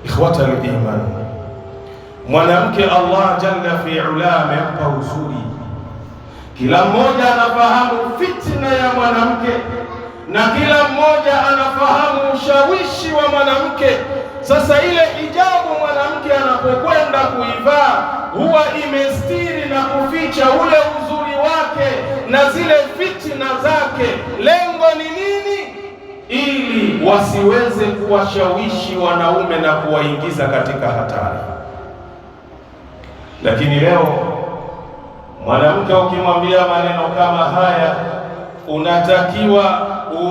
Ikhwata al-iman, mwanamke Allah jalla fi ula amempa uzuri. Kila mmoja anafahamu fitna ya mwanamke na kila mmoja anafahamu ushawishi wa mwanamke. Sasa ile hijabu mwanamke anapokwenda kuivaa huwa imestiri na kuficha ule uzuri wake na zile fitna zake. Lengo ni nini? Ili wasiweze kuwashawishi wanaume na kuwaingiza katika hatari. Lakini leo mwanamke ukimwambia maneno kama haya, unatakiwa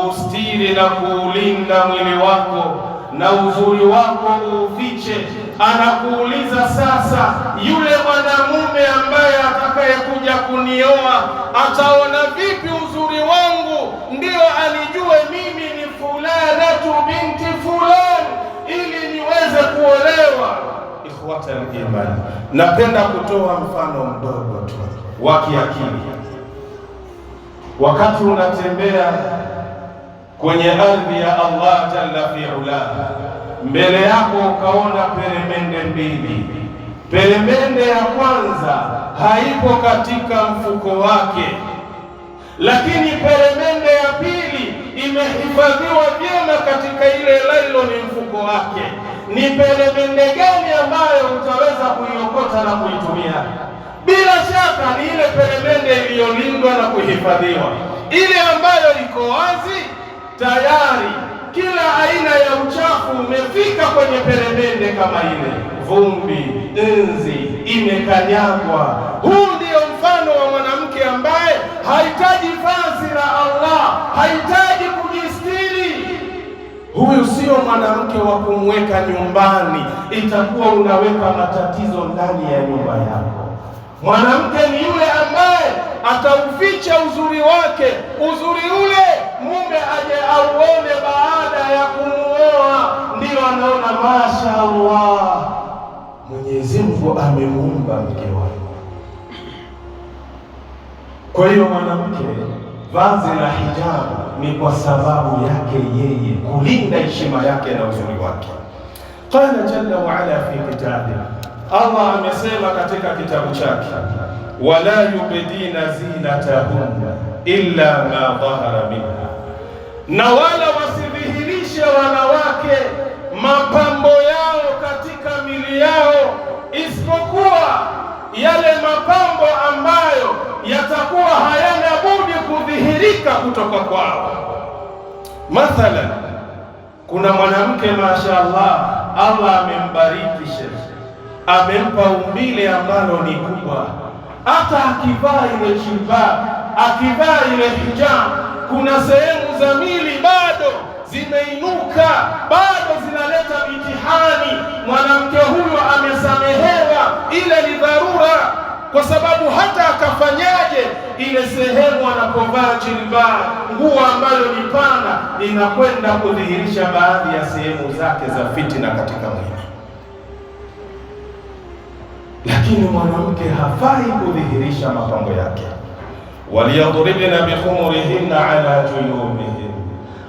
ustiri na kuulinda mwili wako na uzuri wako ufiche, anakuuliza sasa, yule mwanamume ambaye atakayekuja kunioa ataona vipi uzuri wangu ndio anijue mimi ni fulanatu binti fulani ili niweze kuolewa? Ikhwata al-iman, napenda kutoa mfano mdogo tu wa kiakili. Wakati unatembea kwenye ardhi ya Allah jalla fi ula, mbele yako ukaona peremende mbili. Peremende ya kwanza haipo katika mfuko wake, lakini peremende ya pili imehifadhiwa vyema katika ile lailoni mfuko wake. Ni peremende gani ambayo utaweza kuiokota na kuitumia? Bila shaka ni ile peremende iliyolindwa na kuhifadhiwa, ile ambayo iko wazi tayari. Kila aina ya uchafu umefika kwenye peremende kama ile, vumbi, nzi imekanyagwa. Huu ndio mfano wa mwanamke ambaye hahitaji vazi la Allah, hahitaji kujistiri. Huyu sio mwanamke wa kumweka nyumbani, itakuwa unaweka matatizo ndani ya nyumba yako. Mwanamke ni yule ambaye atauficha uzuri wake, uzuri ule mume aje auone baada ya kumuoa, ndio anaona masha Allah, Mwenyezi Mungu amemuumba mke wake. Kwa hiyo mwanamke, vazi la hijabu ni kwa sababu yake yeye, kulinda heshima yake na uzuri wake. Qala jalla wa ala fi kitabihi, Allah amesema katika kitabu chake, wala yubdina zinatahunna illa ma dhahara minha, na wala wasidhihirishe wanawake mapambo yao katika mili yao, isipokuwa yale mapambo ambayo yatakuwa hayana budi kudhihirika kutoka kwao. Mathalan, kuna mwanamke mashaallah, Allah amembariki shehe, amempa umbile ambalo ni kubwa. Hata akivaa ile jilbab, akivaa ile hijab, kuna sehemu za mili bado zimeinuka, bado zinaleta mitihani. Mwanamke huyo amesamehewa, ile ni dharura, kwa sababu hata akafanyaje, ile sehemu anapovaa jilbab, nguo ambayo ni pana, inakwenda kudhihirisha baadhi ya sehemu zake za fitina katika mwili. Lakini mwanamke hafai kudhihirisha mapambo yake. waliyadribna bikhumurihinna ala juyubihin,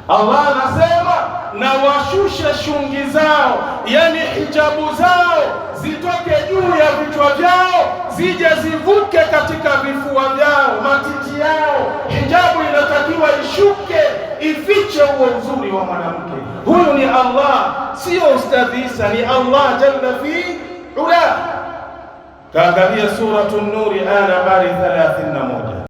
Allah anasema na washushe shungi zao, yani hijabu zao zitoke juu ya vichwa vyao, zije zivuke katika vifua vyao, matiti yao. Hijabu inatakiwa ishuke, ifiche huo uzuri wa mwanamke. Huyu ni Allah, sio Ustadh Isa, ni Allah jalla fi ula. Kaangalia Suratu Nuri aya nambari 31.